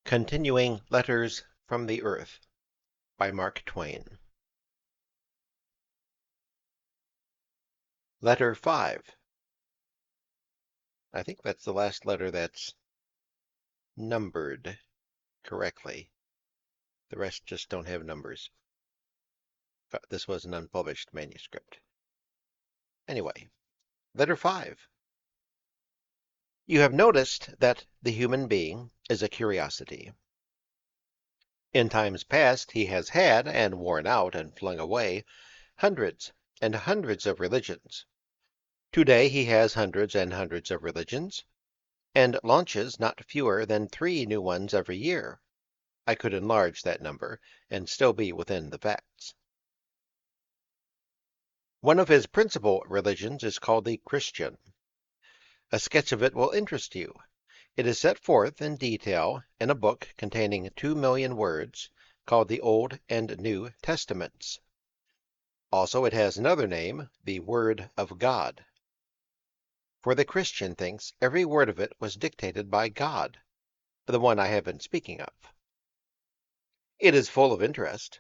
Continuing Letters from the Earth by Mark Twain. Letter 5. I think that's the last letter that's numbered correctly. The rest just don't have numbers. But this was an unpublished manuscript. Anyway, Letter 5. You have noticed that the human being is a curiosity. In times past he has had, and worn out and flung away, hundreds and hundreds of religions. Today he has hundreds and hundreds of religions, and launches not fewer than 3 new ones every year. I could enlarge that number, and still be within the facts. One of his principal religions is called the Christian. A sketch of it will interest you. It is set forth in detail in a book containing 2,000,000 words, called the Old and New Testaments. Also it has another name, the Word of God. For the Christian thinks every word of it was dictated by God, the one I have been speaking of. It is full of interest.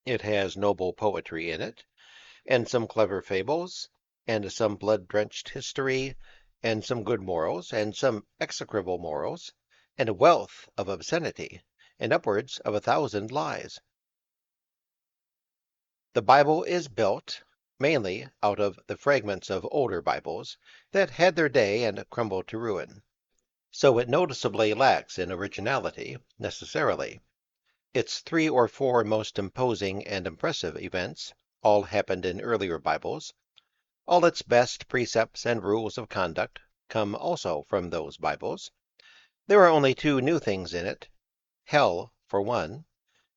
It has noble poetry in it, and some clever fables, and some blood-drenched history, and some good morals, and some execrable morals, and a wealth of obscenity, and upwards of 1,000 lies. The Bible is built mainly out of the fragments of older Bibles that had their day and crumbled to ruin. So it noticeably lacks in originality, necessarily. Its 3 or 4 most imposing and impressive events all happened in earlier Bibles. All its best precepts and rules of conduct come also from those Bibles. There are only 2 new things in it, hell for one,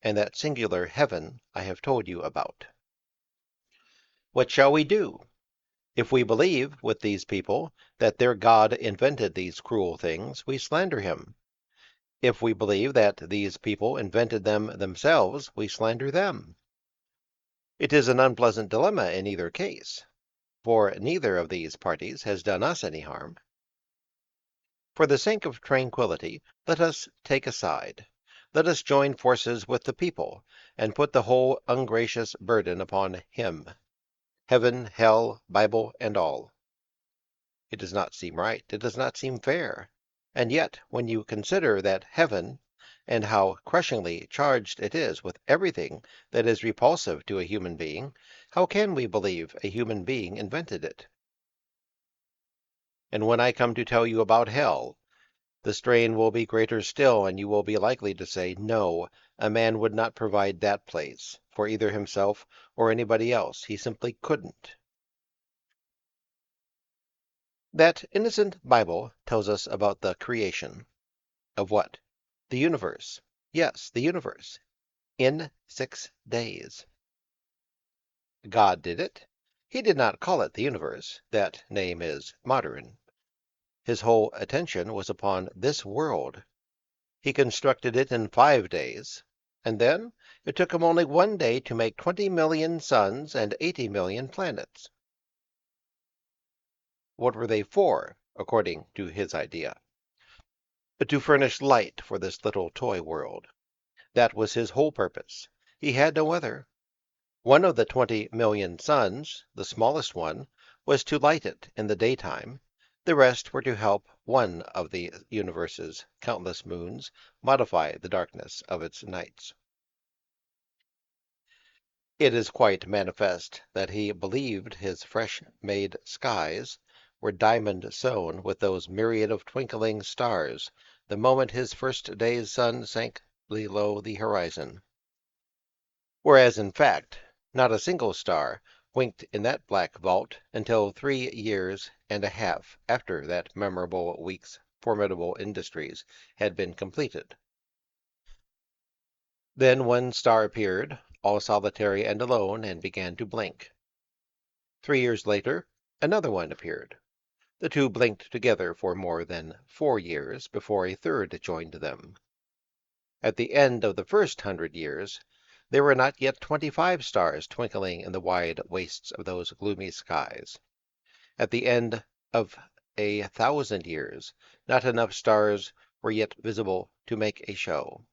and that singular heaven I have told you about. What shall we do? If we believe, with these people, that their God invented these cruel things, we slander him. If we believe that these people invented them themselves, we slander them. It is an unpleasant dilemma in either case, for neither of these parties has done us any harm. For the sake of tranquility, let us take a side. Let us join forces with the people, and put the whole ungracious burden upon him. Heaven, hell, Bible, and all. It does not seem right, it does not seem fair. And yet, when you consider that heaven, and how crushingly charged it is with everything that is repulsive to a human being, how can we believe a human being invented it? And when I come to tell you about hell, the strain will be greater still, and you will be likely to say, no, a man would not provide that place, for either himself or anybody else. He simply couldn't. That innocent Bible tells us about the creation. Of what? The universe. Yes, the universe. In 6 days. God did it. He did not call it the universe. That name is modern. His whole attention was upon this world. He constructed it in 5 days, and then it took him only 1 day to make 20,000,000 suns and 80,000,000 planets. What were they for, according to his idea? To furnish light for this little toy world. That was his whole purpose. He had no other. One of the 20,000,000 suns, the smallest one, was to light it in the daytime. The rest were to help one of the universe's countless moons modify the darkness of its nights. It is quite manifest that he believed his fresh-made skies were diamond-sown with those myriad of twinkling stars the moment his first day's sun sank below the horizon. Whereas, in fact, not a single star winked in that black vault until 3 years and a half after that memorable week's formidable industries had been completed. Then one star appeared, all solitary and alone, and began to blink. 3 years later, another one appeared. The 2 blinked together for more than 4 years before a third joined them. At the end of the first 100 years, there were not yet 25 stars twinkling in the wide wastes of those gloomy skies. At the end of 1,000 years, not enough stars were yet visible to make a show.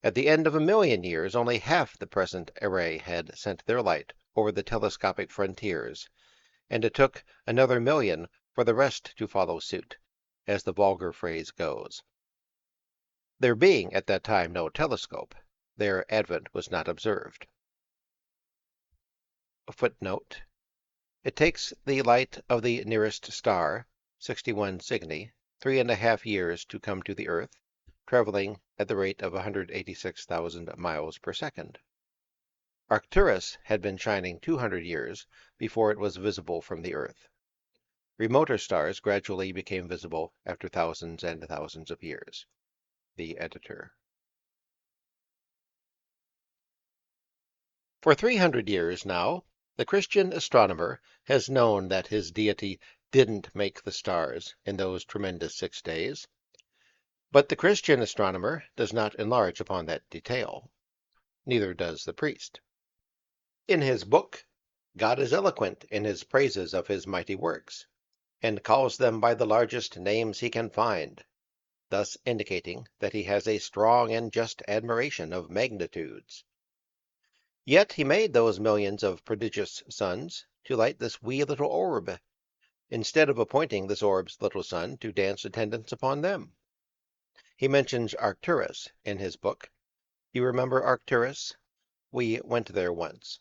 At the end of 1,000,000 years, only half the present array had sent their light over the telescopic frontiers, and it took another 1,000,000 for the rest to follow suit, as the vulgar phrase goes. There being at that time no telescope, their advent was not observed. A footnote. It takes the light of the nearest star, 61 Cygni, 3½ years to come to the Earth, traveling at the rate of 186,000 miles per second. Arcturus had been shining 200 years before it was visible from the Earth. Remoter stars gradually became visible after thousands and thousands of years. The Editor. For 300 years now, the Christian astronomer has known that his deity didn't make the stars in those tremendous 6 days. But the Christian astronomer does not enlarge upon that detail. Neither does the priest. In his book, God is eloquent in his praises of his mighty works, and calls them by the largest names he can find, thus indicating that he has a strong and just admiration of magnitudes. Yet he made those millions of prodigious suns to light this wee little orb, instead of appointing this orb's little sun to dance attendance upon them. He mentions Arcturus in his book. You remember Arcturus? We went there once.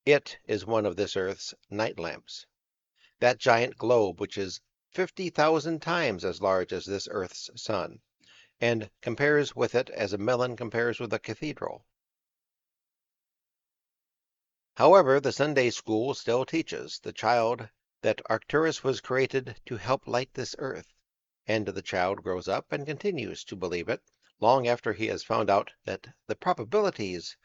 It is one of this earth's night lamps, that giant globe which is 50,000 times as large as this earth's sun, and compares with it as a melon compares with a cathedral. However, the Sunday school still teaches the child that Arcturus was created to help light this earth, and the child grows up and continues to believe it long after he has found out that the probabilities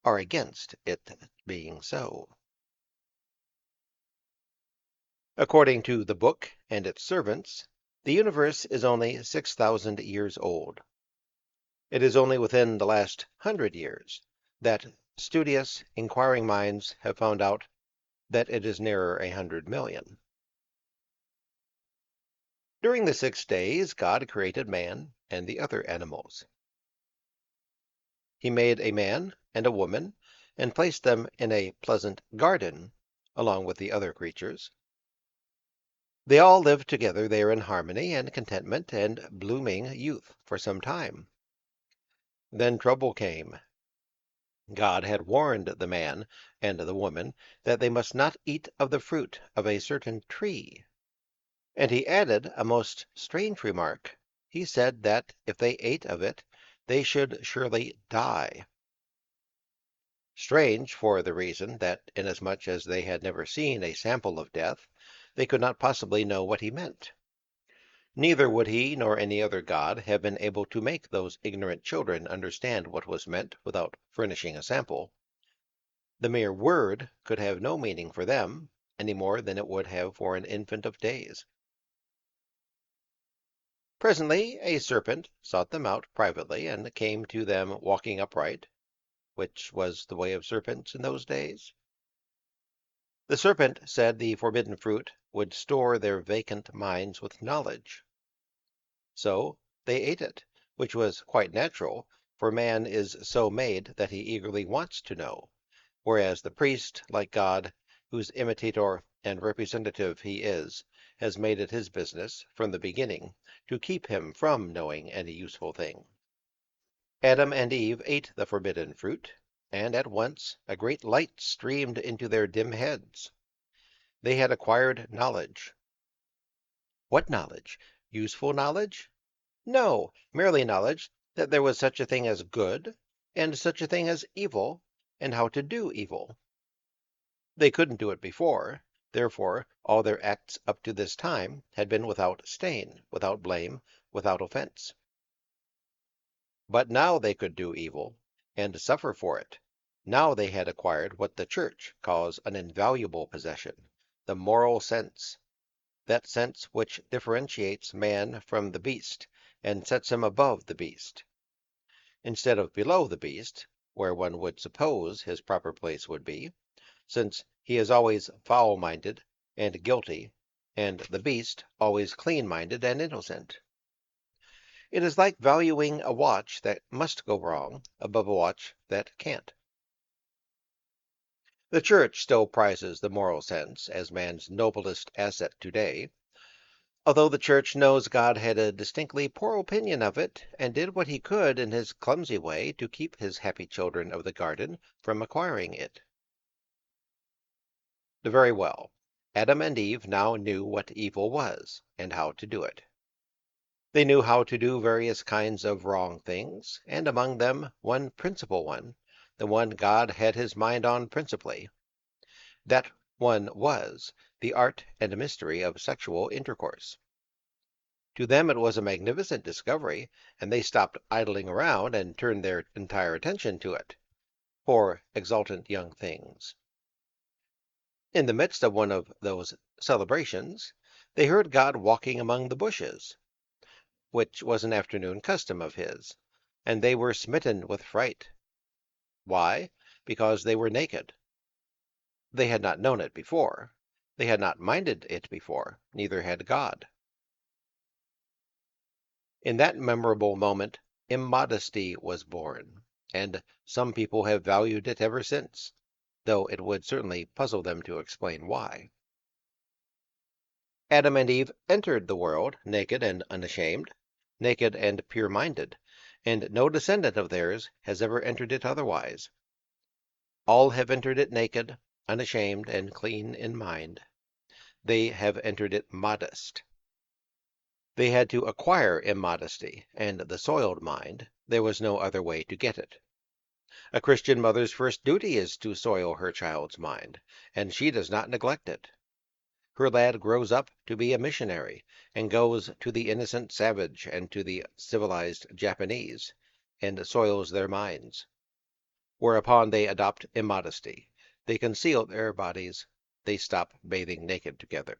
are against it being so. According to the book and its servants, the universe is only 6,000 years old. It is only within the last 100 years that studious, inquiring minds have found out that it is nearer 100,000,000. During the 6 days, God created man and the other animals. He made a man and a woman and placed them in a pleasant garden along with the other creatures. They all lived together there in harmony and contentment and blooming youth for some time. Then trouble came. God had warned the man and the woman that they must not eat of the fruit of a certain tree. And he added a most strange remark. He said that if they ate of it, they should surely die. Strange for the reason that inasmuch as they had never seen a sample of death, they could not possibly know what he meant. Neither would he nor any other god have been able to make those ignorant children understand what was meant without furnishing a sample. The mere word could have no meaning for them, any more than it would have for an infant of days. Presently a serpent sought them out privately, and came to them walking upright, which was the way of serpents in those days. The serpent said the forbidden fruit would store their vacant minds with knowledge. So they ate it, which was quite natural, for man is so made that he eagerly wants to know, whereas the priest, like God, whose imitator and representative he is, has made it his business, from the beginning, to keep him from knowing any useful thing. Adam and Eve ate the forbidden fruit, and at once a great light streamed into their dim heads. They had acquired knowledge. What knowledge? Useful knowledge? No, merely knowledge that there was such a thing as good, and such a thing as evil, and how to do evil. They couldn't do it before, therefore all their acts up to this time had been without stain, without blame, without offense. But now they could do evil, and suffer for it. Now they had acquired what the Church calls an invaluable possession, the moral sense, that sense which differentiates man from the beast, and sets him above the beast, instead of below the beast, where one would suppose his proper place would be, since he is always foul-minded and guilty, and the beast always clean-minded and innocent. It is like valuing a watch that must go wrong above a watch that can't. The Church still prizes the moral sense as man's noblest asset today, although the Church knows God had a distinctly poor opinion of it and did what he could in his clumsy way to keep his happy children of the garden from acquiring it. Very well. Adam and Eve now knew what evil was and how to do it. They knew how to do various kinds of wrong things, and among them one principal one, the one God had his mind on principally. That one was the art and mystery of sexual intercourse. To them it was a magnificent discovery, and they stopped idling around and turned their entire attention to it. Poor, exultant young things. In the midst of one of those celebrations, they heard God walking among the bushes, which was an afternoon custom of his, and they were smitten with fright. Why? Because they were naked. They had not known it before. They had not minded it before. Neither had God. In that memorable moment, immodesty was born, and some people have valued it ever since, though it would certainly puzzle them to explain why. Adam and Eve entered the world naked and unashamed, naked and pure-minded, and no descendant of theirs has ever entered it otherwise. All have entered it naked, unashamed, and clean in mind. They have entered it modest. They had to acquire immodesty and the soiled mind. There was no other way to get it. A Christian mother's first duty is to soil her child's mind, and she does not neglect it. Her lad grows up to be a missionary, and goes to the innocent savage and to the civilized Japanese, and soils their minds. Whereupon they adopt immodesty. They conceal their bodies. They stop bathing naked together.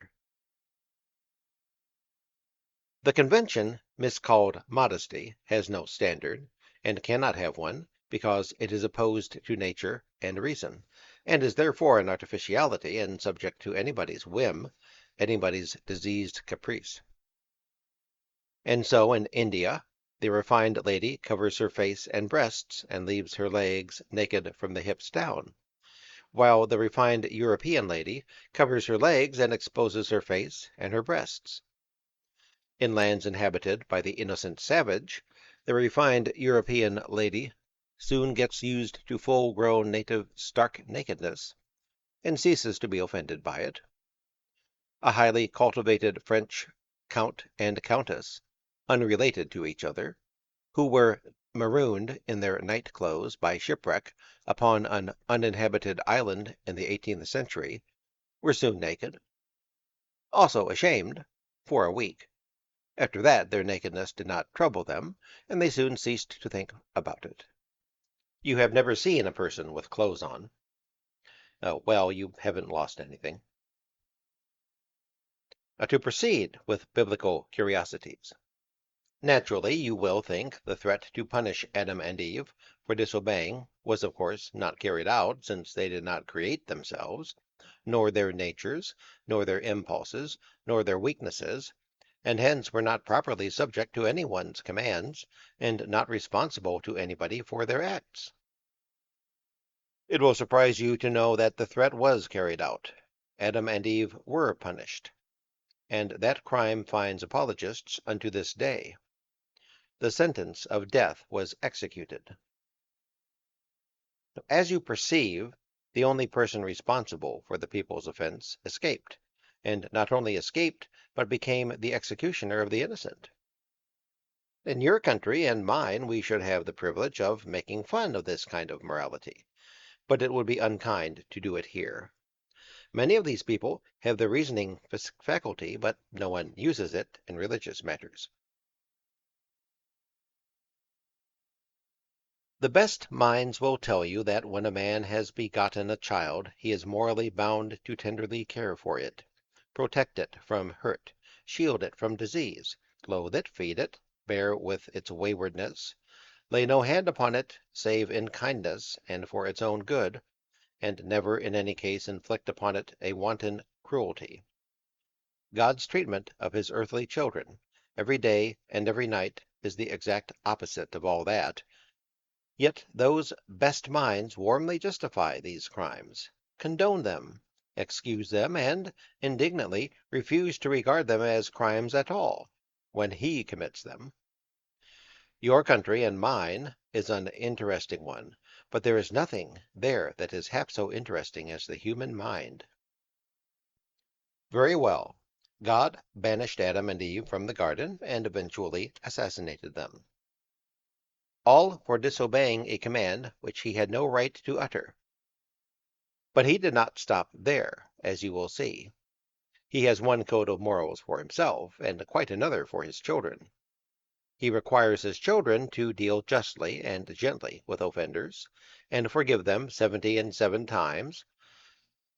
The convention, miscalled modesty, has no standard, and cannot have one, because it is opposed to nature and reason, and is therefore an artificiality and subject to anybody's whim, anybody's diseased caprice. And so in India, the refined lady covers her face and breasts and leaves her legs naked from the hips down, while the refined European lady covers her legs and exposes her face and her breasts. In lands inhabited by the innocent savage, the refined European lady soon gets used to full-grown native stark nakedness, and ceases to be offended by it. A highly cultivated French count and countess, unrelated to each other, who were marooned in their night clothes by shipwreck upon an uninhabited island in the 18th century, were soon naked, also ashamed, for a week. After that their nakedness did not trouble them, and they soon ceased to think about it. You have never seen a person with clothes on. Oh, well, you haven't lost anything. To proceed with biblical curiosities. Naturally, you will think the threat to punish Adam and Eve for disobeying was, of course, not carried out, since they did not create themselves, nor their natures, nor their impulses, nor their weaknesses, and hence were not properly subject to anyone's commands, and not responsible to anybody for their acts. It will surprise you to know that the threat was carried out. Adam and Eve were punished, and that crime finds apologists unto this day. The sentence of death was executed. As you perceive, the only person responsible for the people's offense escaped, and not only escaped, but became the executioner of the innocent. In your country and mine we should have the privilege of making fun of this kind of morality, but it would be unkind to do it here. Many of these people have the reasoning faculty, but no one uses it in religious matters. The best minds will tell you that when a man has begotten a child, he is morally bound to tenderly care for it, protect it from hurt, shield it from disease, clothe it, feed it, bear with its waywardness, lay no hand upon it save in kindness and for its own good, and never in any case inflict upon it a wanton cruelty. God's treatment of his earthly children every day and every night is the exact opposite of all that. Yet those best minds warmly justify these crimes, condone them, excuse them, and indignantly refuse to regard them as crimes at all when he commits them. Your country and mine is an interesting one, but there is nothing there that is half so interesting as the human mind. Very well. God banished Adam and Eve from the garden and eventually assassinated them, all for disobeying a command which he had no right to utter. But he did not stop there, as you will see. He has one code of morals for himself, and quite another for his children. He requires his children to deal justly and gently with offenders, and forgive them 77 times,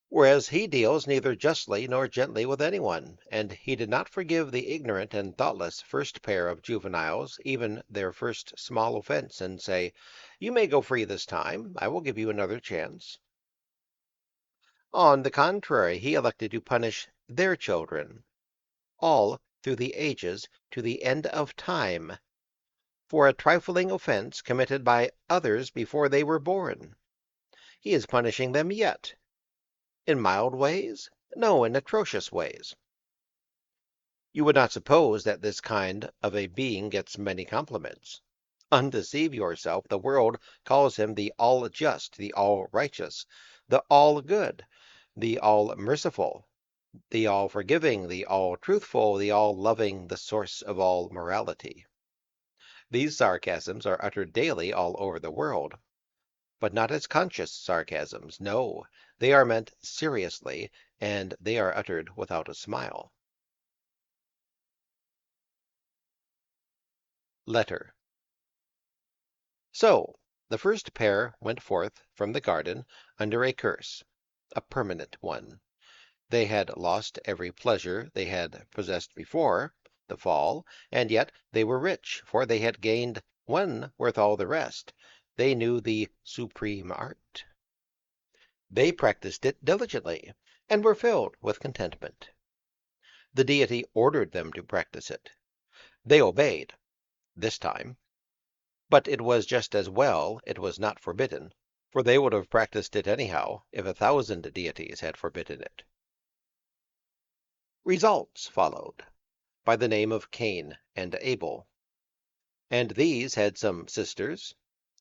whereas he deals neither justly nor gently with anyone, and he did not forgive the ignorant and thoughtless first pair of juveniles even their first small offense, and say, "You may go free this time. I will give you another chance." On the contrary, he elected to punish their children, all through the ages to the end of time, for a trifling offense committed by others before they were born. He is punishing them yet. In mild ways? No, in atrocious ways. You would not suppose that this kind of a being gets many compliments. Undeceive yourself, the world calls him the all-just, the all-righteous, the all-good, the all-merciful, the all-forgiving, the all-truthful, the all-loving, the source of all morality. These sarcasms are uttered daily all over the world, but not as conscious sarcasms. No, they are meant seriously, and they are uttered without a smile. Letter. So the first pair went forth from the garden under a curse, a permanent one. They had lost every pleasure they had possessed before the fall, and yet they were rich, for they had gained one worth all the rest. They knew the supreme art. They practiced it diligently, and were filled with contentment. The deity ordered them to practice it. They obeyed, this time. But it was just as well it was not forbidden, for they would have practiced it anyhow if 1,000 deities had forbidden it. Results followed, by the name of Cain and Abel. And these had some sisters,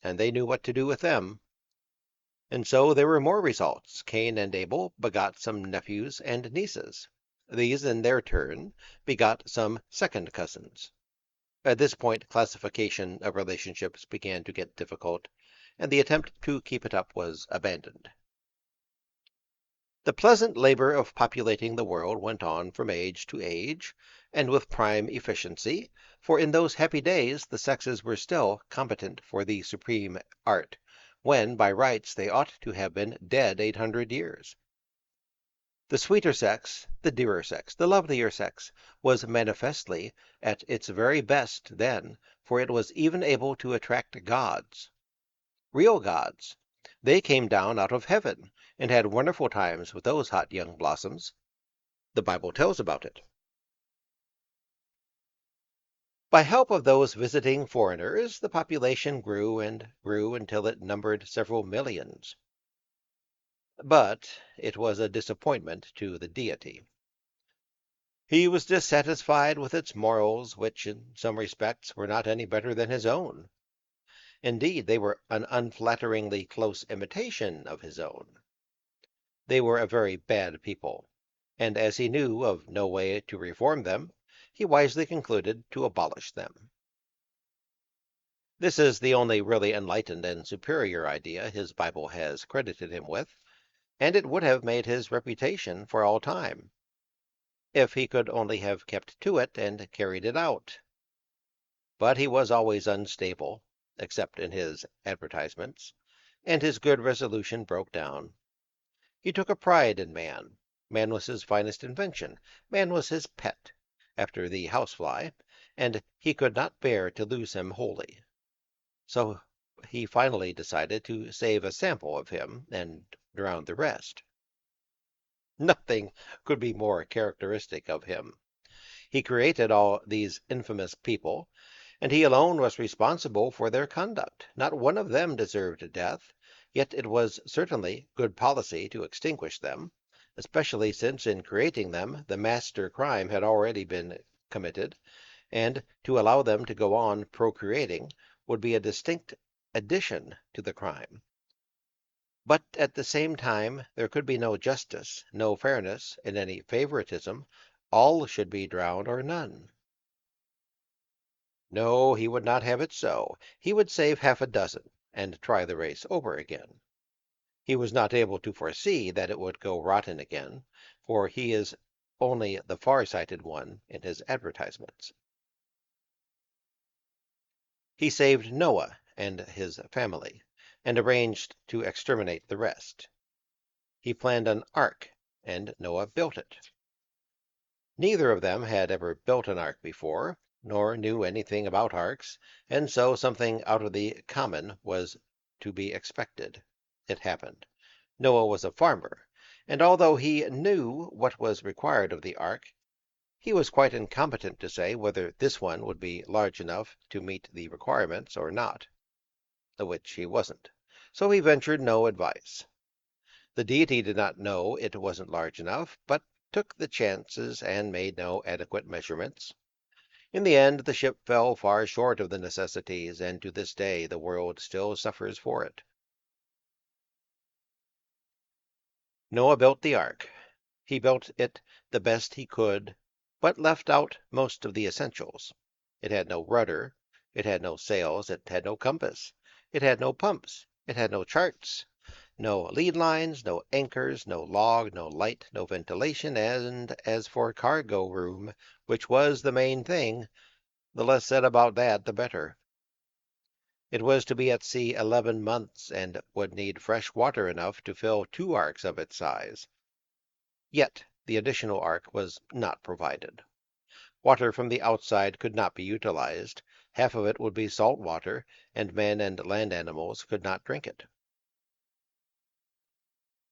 and they knew what to do with them. And so there were more results. Cain and Abel begot some nephews and nieces. These, in their turn, begot some second cousins. At this point, classification of relationships began to get difficult, and the attempt to keep it up was abandoned. The pleasant labor of populating the world went on from age to age, and with prime efficiency, for in those happy days the sexes were still competent for the supreme art, when by rights they ought to have been dead 800 years. The sweeter sex, the dearer sex, the lovelier sex, was manifestly at its very best then, for it was even able to attract gods. Real gods. They came down out of heaven, and had wonderful times with those hot young blossoms. The Bible tells about it. By help of those visiting foreigners, the population grew and grew until it numbered several millions. But it was a disappointment to the deity. He was dissatisfied with its morals, which in some respects were not any better than his own. Indeed, they were an unflatteringly close imitation of his own. They were a very bad people, and as he knew of no way to reform them, he wisely concluded to abolish them. This is the only really enlightened and superior idea his Bible has credited him with, and it would have made his reputation for all time, if he could only have kept to it and carried it out. But he was always unstable, except in his advertisements, and his good resolution broke down. He took a pride in man. Man was his finest invention. Man was his pet, after the housefly, and he could not bear to lose him wholly. So he finally decided to save a sample of him and drown the rest. Nothing could be more characteristic of him. He created all these infamous people, and he alone was responsible for their conduct. Not one of them deserved death, yet it was certainly good policy to extinguish them, especially since in creating them the master crime had already been committed, and to allow them to go on procreating would be a distinct addition to the crime. But at the same time, there could be no justice, no fairness in any favoritism. All should be drowned or none. No, he would not have it so. He would save half a dozen and try the race over again. He was not able to foresee that it would go rotten again, for he is only the far-sighted one in his advertisements. He saved Noah and his family, and arranged to exterminate the rest. He planned an ark, and Noah built it. Neither of them had ever built an ark before, nor knew anything about arks, and so something out of the common was to be expected. It happened. Noah was a farmer, and although he knew what was required of the ark, he was quite incompetent to say whether this one would be large enough to meet the requirements or not, which he wasn't. So he ventured no advice. The deity did not know it wasn't large enough, but took the chances and made no adequate measurements. In the end, the ship fell far short of the necessities, and to this day the world still suffers for it. Noah built the ark. He built it the best he could, but left out most of the essentials. It had no rudder, it had no sails, it had no compass, it had no pumps, it had no charts, no lead lines, no anchors, no log, no light, no ventilation, and as for cargo room, which was the main thing, the less said about that, the better. It was to be at sea 11 months, and would need fresh water enough to fill 2 arks of its size. Yet the additional ark was not provided. Water from the outside could not be utilized. Half of it would be salt water, and men and land animals could not drink it.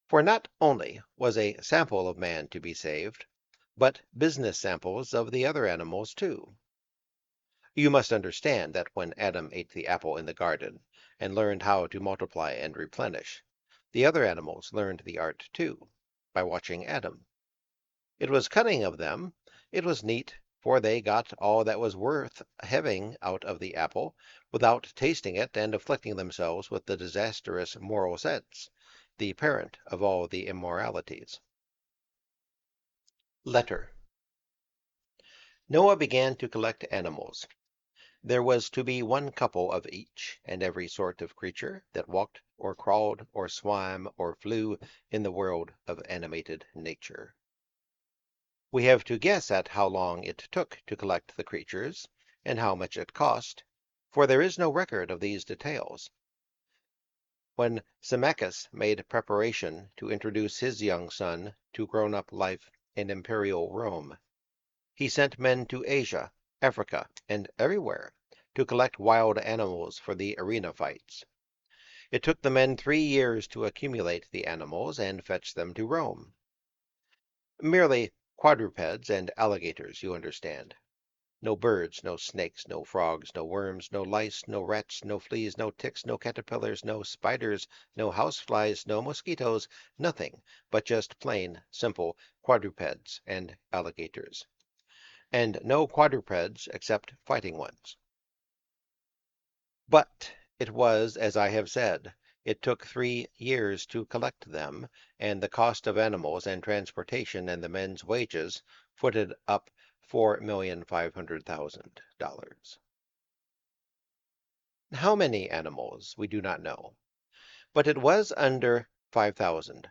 For not only was a sample of man to be saved, but business samples of the other animals too. You must understand that when Adam ate the apple in the garden, and learned how to multiply and replenish, the other animals learned the art too, by watching Adam. It was cunning of them, it was neat, for they got all that was worth having out of the apple, without tasting it and afflicting themselves with the disastrous moral sense, the parent of all the immoralities. Letter. Noah began to collect animals. There was to be 1 couple of each, and every sort of creature that walked or crawled or swam or flew in the world of animated nature. We have to guess at how long it took to collect the creatures, and how much it cost, for there is no record of these details. When Symmachus made preparation to introduce his young son to grown-up life in imperial Rome, he sent men to Asia, Africa, and everywhere to collect wild animals for the arena fights. It took the men 3 years to accumulate the animals and fetch them to Rome. Merely quadrupeds and alligators, you understand. No birds, no snakes, no frogs, no worms, no lice, no rats, no fleas, no ticks, no caterpillars, no spiders, no houseflies, no mosquitoes, nothing but just plain, simple quadrupeds and alligators. And no quadrupeds except fighting ones. But it was as I have said. It took 3 years to collect them, and the cost of animals and transportation and the men's wages footed up $4,500,000. How many animals we do not know, but it was under 5,000,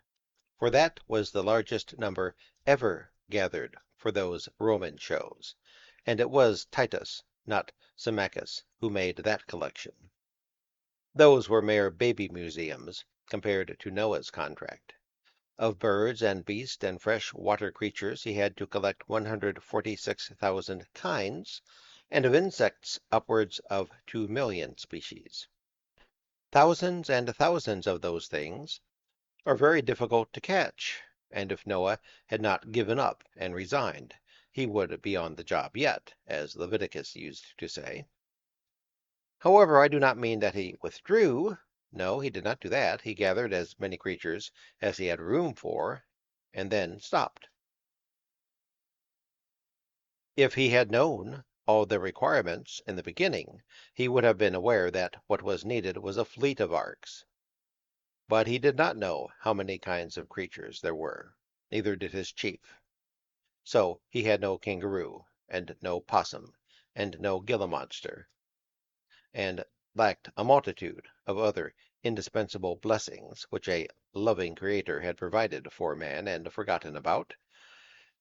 for that was the largest number ever gathered for those Roman shows, and it was Titus, not Symmachus, who made that collection. Those were mere baby museums compared to Noah's contract. Of birds and beasts and fresh water creatures he had to collect 146,000 kinds, and of insects upwards of 2,000,000 species. Thousands and thousands of those things are very difficult to catch, and if Noah had not given up and resigned, he would be on the job yet, as Leviticus used to say. However, I do not mean that he withdrew. No, he did not do that. He gathered as many creatures as he had room for, and then stopped. If he had known all the requirements in the beginning, he would have been aware that what was needed was a fleet of arks. But he did not know how many kinds of creatures there were, neither did his chief. So he had no kangaroo, and no possum, and no Gila monster, and lacked a multitude of other indispensable blessings which a loving Creator had provided for man and forgotten about,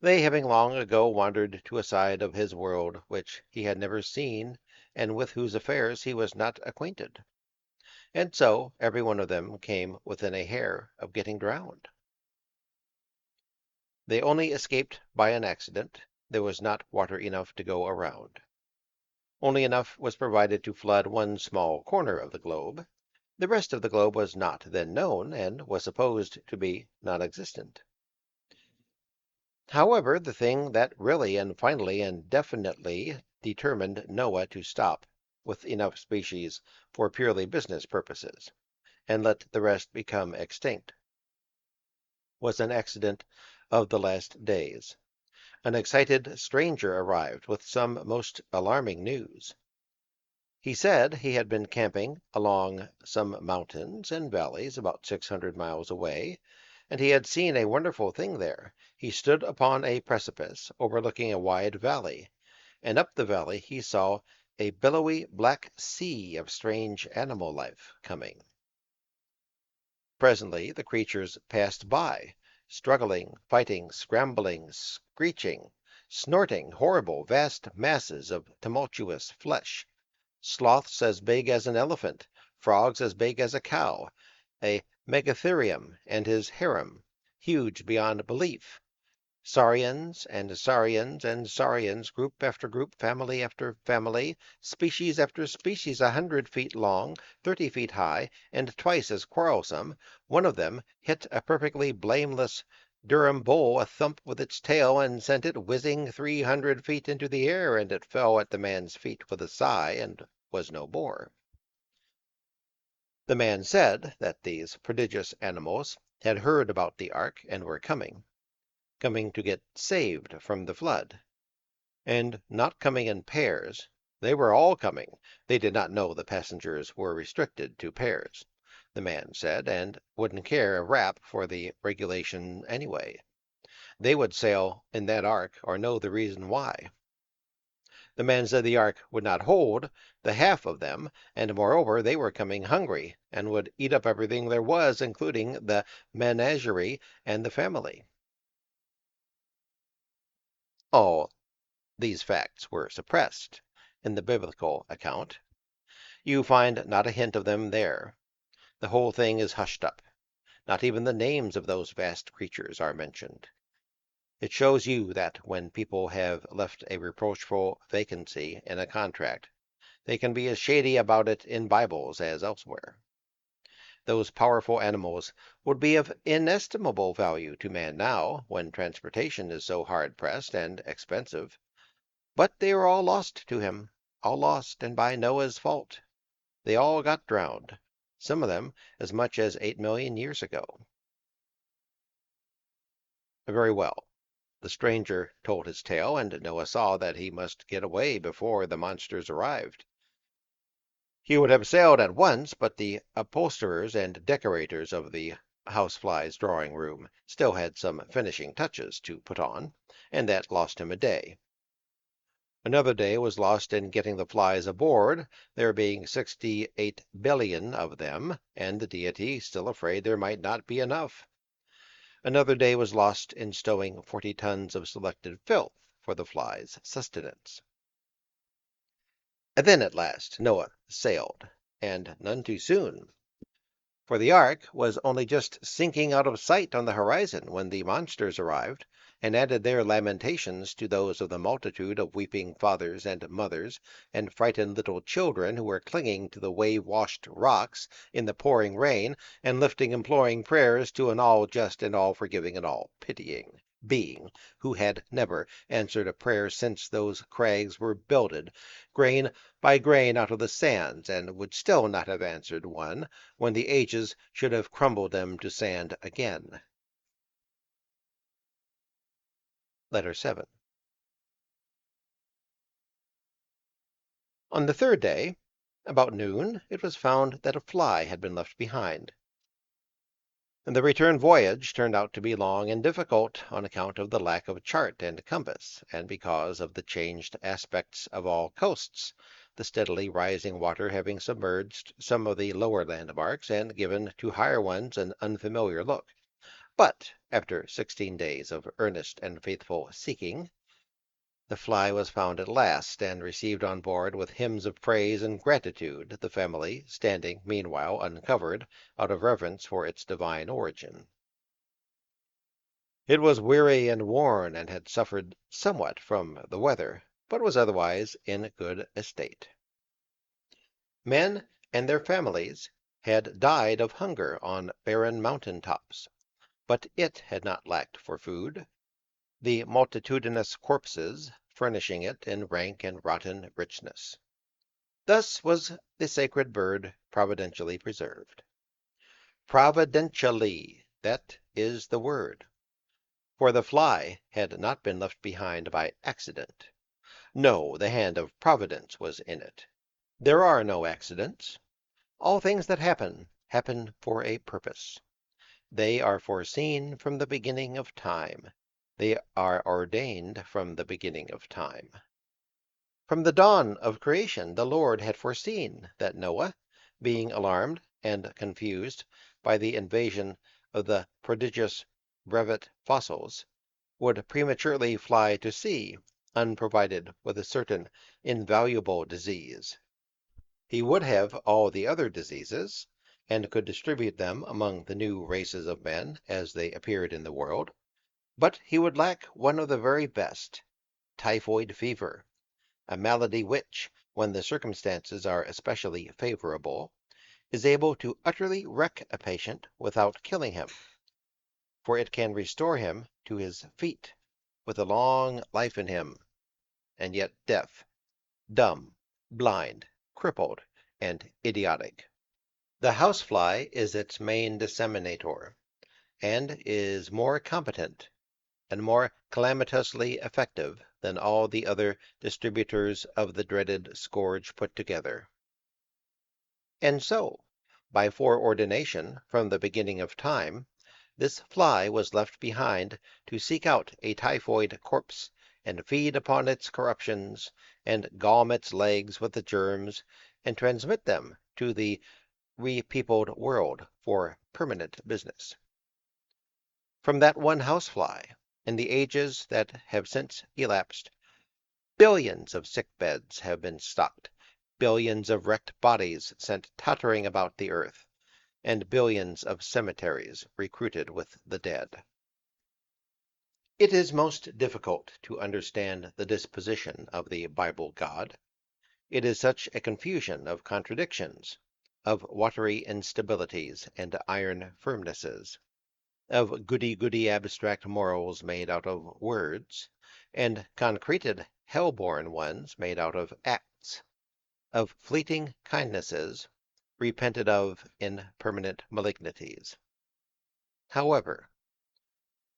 they having long ago wandered to a side of his world which he had never seen and with whose affairs he was not acquainted. And so every one of them came within a hair of getting drowned. They only escaped by an accident. There was not water enough to go around. Only enough was provided to flood one small corner of the globe. The rest of the globe was not then known, and was supposed to be non-existent. However, the thing that really and finally and definitely determined Noah to stop with enough species for purely business purposes, and let the rest become extinct, was an accident of the last days. An excited stranger arrived with some most alarming news. He said he had been camping along some mountains and valleys about 600 miles away, and he had seen a wonderful thing there. He stood upon a precipice overlooking a wide valley, and up the valley he saw a billowy black sea of strange animal life coming. Presently the creatures passed by, struggling, fighting, scrambling, screeching, snorting, horrible, vast masses of tumultuous flesh. Sloths as big as an elephant, frogs as big as a cow, a megatherium and his harem, huge beyond belief, saurians and saurians and saurians, group after group, family after family, species after species, 100 feet long, 30 feet high, and twice as quarrelsome. One of them hit a perfectly blameless Durham bull a thump with its tail and sent it whizzing 300 feet into the air, and it fell at the man's feet with a sigh and was no more. The man said that these prodigious animals had heard about the ark and were coming to get saved from the flood, and not coming in pairs. They were all coming. They did not know the passengers were restricted to pairs, the man said, and wouldn't care a rap for the regulation anyway. They would sail in that ark or know the reason why. The man said the ark would not hold the half of them, and moreover they were coming hungry, and would eat up everything there was, including the menagerie and the family. All these facts were suppressed in the biblical account. You find not a hint of them there. The whole thing is hushed up. Not even the names of those vast creatures are mentioned. It shows you that when people have left a reproachful vacancy in a contract, they can be as shady about it in Bibles as elsewhere. Those powerful animals would be of inestimable value to man now, when transportation is so hard-pressed and expensive. But they are all lost to him, all lost, and by Noah's fault. They all got drowned, some of them as much as 8 million years ago. Very well. The stranger told his tale, and Noah saw that he must get away before the monsters arrived. He would have sailed at once, but the upholsterers and decorators of the housefly's drawing room still had some finishing touches to put on, and that lost him a day. Another day was lost in getting the flies aboard, there being 68 billion of them, and the deity still afraid there might not be enough. Another day was lost in stowing 40 tons of selected filth for the flies' sustenance. And then at last Noah sailed, and none too soon, for the ark was only just sinking out of sight on the horizon when the monsters arrived, and added their lamentations to those of the multitude of weeping fathers and mothers and frightened little children who were clinging to the wave-washed rocks in the pouring rain and lifting imploring prayers to an all-just and all-forgiving and all-pitying being who had never answered a prayer since those crags were builded, grain by grain out of the sands, and would still not have answered one when the ages should have crumbled them to sand again. Letter 7. On the third day, about noon, it was found that a fly had been left behind. The return voyage turned out to be long and difficult on account of the lack of chart and compass, and because of the changed aspects of all coasts, the steadily rising water having submerged some of the lower landmarks and given to higher ones an unfamiliar look. But after 16 days of earnest and faithful seeking, the fly was found at last, and received on board with hymns of praise and gratitude, the family standing meanwhile uncovered, out of reverence for its divine origin. It was weary and worn, and had suffered somewhat from the weather, but was otherwise in good estate. Men and their families had died of hunger on barren mountain tops, but it had not lacked for food, the multitudinous corpses furnishing it in rank and rotten richness. Thus was the sacred bird providentially preserved. Providentially, that is the word. For the fly had not been left behind by accident. No, the hand of Providence was in it. There are no accidents. All things that happen, happen for a purpose. They are foreseen from the beginning of time. They are ordained from the beginning of time. From the dawn of creation the Lord had foreseen that Noah, being alarmed and confused by the invasion of the prodigious brevet fossils, would prematurely fly to sea, unprovided with a certain invaluable disease. He would have all the other diseases, and could distribute them among the new races of men as they appeared in the world, but he would lack one of the very best, typhoid fever, a malady which, when the circumstances are especially favorable, is able to utterly wreck a patient without killing him, for it can restore him to his feet, with a long life in him, and yet deaf, dumb, blind, crippled, and idiotic. The housefly is its main disseminator, and is more competent and more calamitously effective than all the other distributors of the dreaded scourge put together. And so, by foreordination from the beginning of time, this fly was left behind to seek out a typhoid corpse, and feed upon its corruptions, and galm its legs with the germs, and transmit them to the repeopled world for permanent business. From that one housefly, in the ages that have since elapsed, billions of sick beds have been stocked, billions of wrecked bodies sent tottering about the earth, and billions of cemeteries recruited with the dead. It is most difficult to understand the disposition of the Bible God. It is such a confusion of contradictions, of watery instabilities and iron firmnesses, of goody-goody abstract morals made out of words, and concreted hell-born ones made out of acts, of fleeting kindnesses repented of in permanent malignities. However,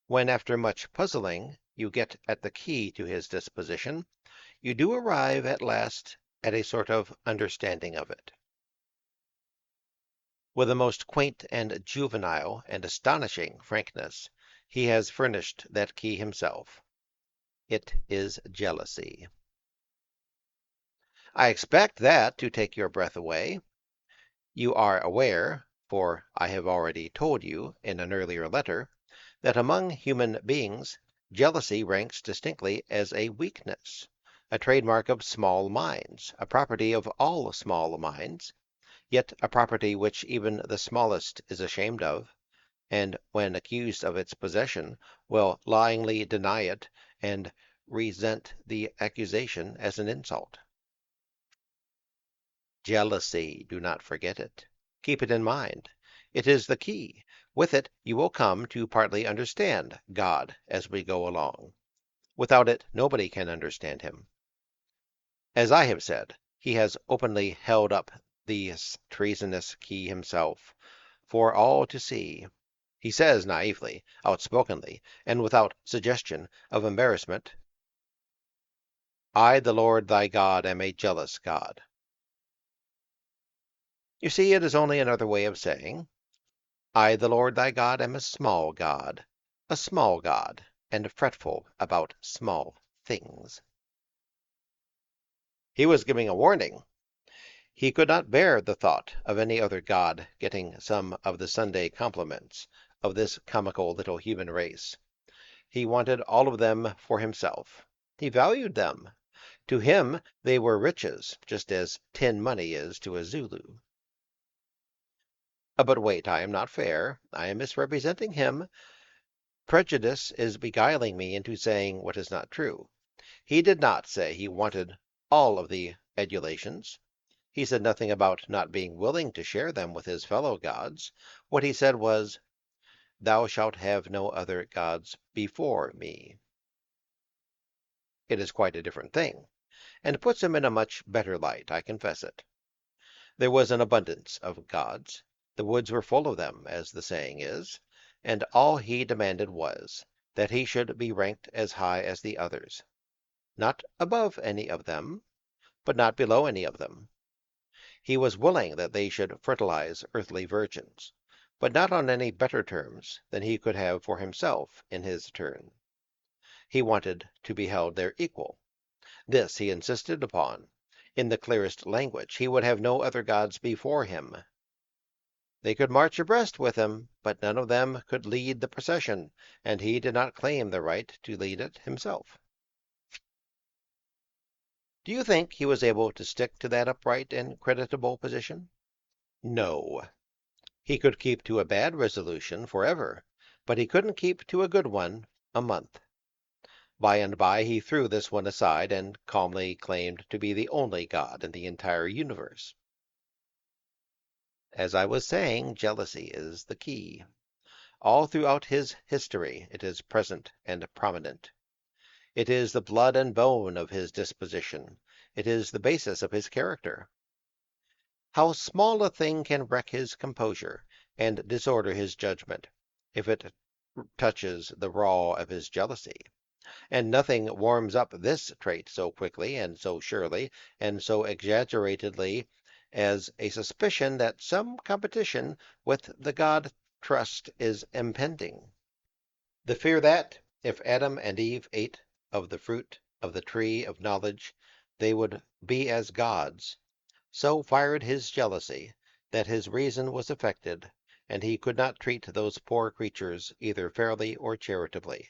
when after much puzzling you get at the key to his disposition, you do arrive at last at a sort of understanding of it. With a most quaint and juvenile and astonishing frankness, he has furnished that key himself. It is jealousy. I expect that to take your breath away. You are aware, for I have already told you in an earlier letter, that among human beings jealousy ranks distinctly as a weakness, a trademark of small minds, a property of all small minds, yet a property which even the smallest is ashamed of, and when accused of its possession will lyingly deny it and resent the accusation as an insult. Jealousy, do not forget it. Keep it in mind. It is the key With it, you will come to partly understand God as we go along. Without it, nobody can understand him. As I have said, he has openly held up this treasonous key himself for all to see. He says naively, outspokenly, and without suggestion of embarrassment, I, the Lord thy God, am a jealous God. You see, it is only another way of saying, I, the Lord thy God, am a small God, and fretful about small things. He was giving a warning. He could not bear the thought of any other god getting some of the Sunday compliments of this comical little human race. He wanted all of them for himself. He valued them. To him they were riches, just as tin money is to a Zulu. But wait, I am not fair. I am misrepresenting him. Prejudice is beguiling me into saying what is not true. He did not say he wanted all of the adulations. He said nothing about not being willing to share them with his fellow gods. What he said was, Thou shalt have no other gods before me. It is quite a different thing, and puts him in a much better light, I confess it. There was an abundance of gods. The woods were full of them, as the saying is, and all he demanded was that he should be ranked as high as the others, not above any of them, but not below any of them. He was willing that they should fertilize earthly virgins, but not on any better terms than he could have for himself in his turn. He wanted to be held their equal. This he insisted upon. In the clearest language, he would have no other gods before him. They could march abreast with him, but none of them could lead the procession, and he did not claim the right to lead it himself. Do you think he was able to stick to that upright and creditable position? No. He could keep to a bad resolution forever, but he couldn't keep to a good one a month. By and by he threw this one aside and calmly claimed to be the only God in the entire universe. As I was saying, jealousy is the key. All throughout his history it is present and prominent. It is the blood and bone of his disposition. It is the basis of his character. How small a thing can wreck his composure and disorder his judgment, if it touches the raw of his jealousy. And nothing warms up this trait so quickly and so surely and so exaggeratedly as a suspicion that some competition with the God trust is impending. The fear that, if Adam and Eve ate of the fruit of the tree of knowledge, they would be as gods, so fired his jealousy that his reason was affected, and he could not treat those poor creatures either fairly or charitably,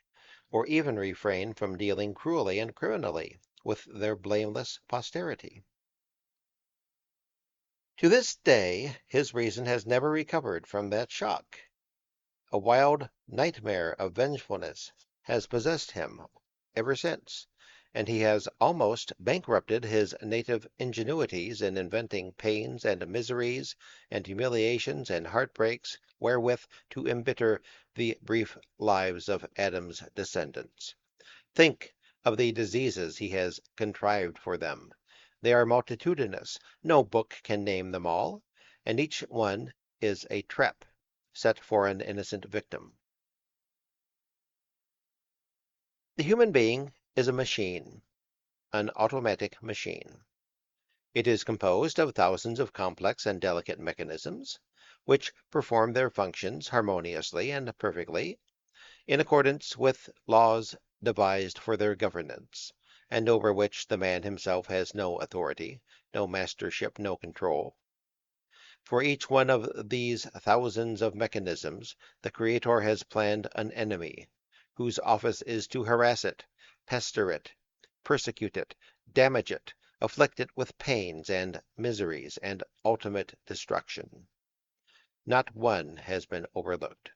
or even refrain from dealing cruelly and criminally with their blameless posterity. To this day his reason has never recovered from that shock. A wild nightmare of vengefulness has possessed him ever since, and he has almost bankrupted his native ingenuities in inventing pains and miseries and humiliations and heartbreaks wherewith to embitter the brief lives of Adam's descendants. Think of the diseases he has contrived for them. They are multitudinous. No book can name them all, and each one is a trap set for an innocent victim. The human being is a machine, an automatic machine. It is composed of thousands of complex and delicate mechanisms, which perform their functions harmoniously and perfectly, in accordance with laws devised for their governance, and over which the man himself has no authority, no mastership, no control. For each one of these thousands of mechanisms, the Creator has planned an enemy, whose office is to harass it, pester it, persecute it, damage it, afflict it with pains and miseries and ultimate destruction. Not one has been overlooked.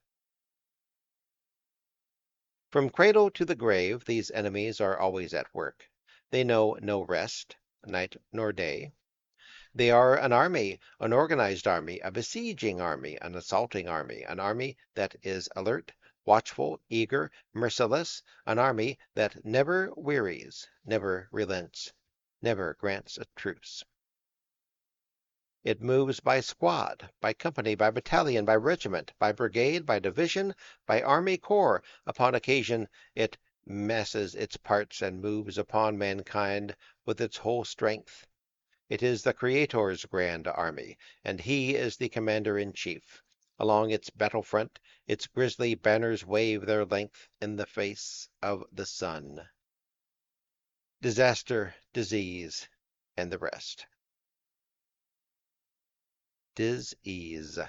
From cradle to the grave, these enemies are always at work. They know no rest, night nor day. They are an army, an organized army, a besieging army, an assaulting army, an army that is alert, watchful, eager, merciless, an army that never wearies, never relents, never grants a truce. It moves by squad, by company, by battalion, by regiment, by brigade, by division, by army corps. Upon occasion it masses its parts and moves upon mankind with its whole strength. It is the Creator's grand army, and he is the commander-in-chief. Along its battle front, its grisly banners wave their length in the face of the sun. Disaster, disease, and the rest. Dis-ease.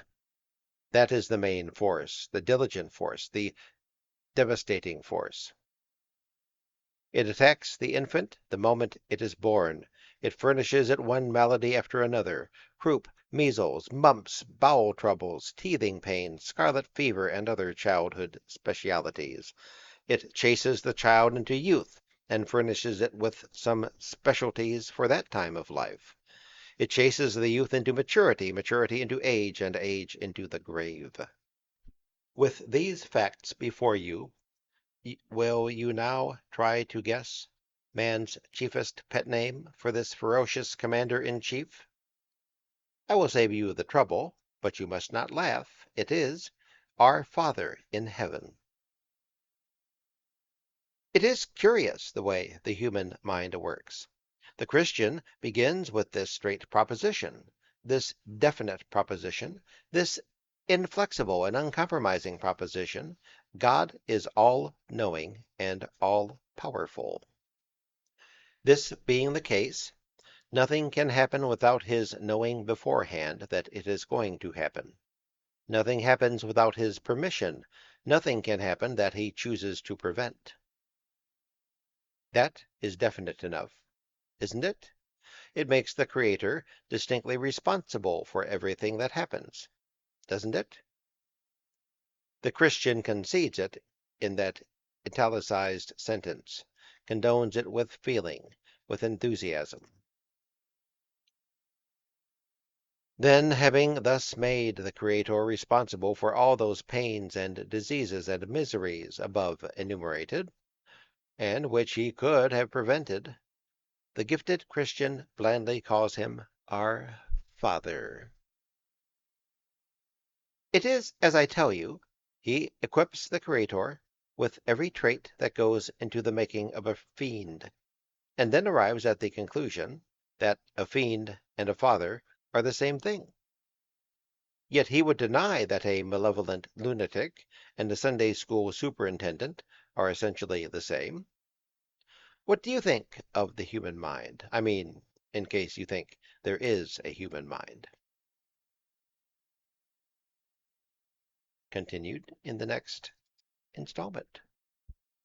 That is the main force, the diligent force, the devastating force. It attacks the infant the moment it is born. It furnishes it one malady after another: croup, measles, mumps, bowel troubles, teething pain, scarlet fever, and other childhood specialities. It chases the child into youth, and furnishes it with some specialties for that time of life. It chases the youth into maturity, maturity into age, and age into the grave. With these facts before you, will you now try to guess man's chiefest pet name for this ferocious commander-in-chief? I will save you the trouble, but you must not laugh. It is Our Father in Heaven. It is curious the way the human mind works. The Christian begins with this straight proposition, this definite proposition, this inflexible and uncompromising proposition: God is all-knowing and all-powerful. This being the case, nothing can happen without his knowing beforehand that it is going to happen. Nothing happens without his permission. Nothing can happen that he chooses to prevent. That is definite enough, isn't it? It makes the Creator distinctly responsible for everything that happens, doesn't it? The Christian concedes it in that italicized sentence, condones it with feeling, with enthusiasm. Then, having thus made the Creator responsible for all those pains and diseases and miseries above enumerated, and which he could have prevented, the gifted Christian blandly calls him our Father. It is as I tell you. He equips the Creator with every trait that goes into the making of a fiend, and then arrives at the conclusion that a fiend and a father are the same thing. Yet he would deny that a malevolent lunatic and a Sunday school superintendent are essentially the same. What do you think of the human mind? I mean, in case you think there is a human mind. Continued in the next installment.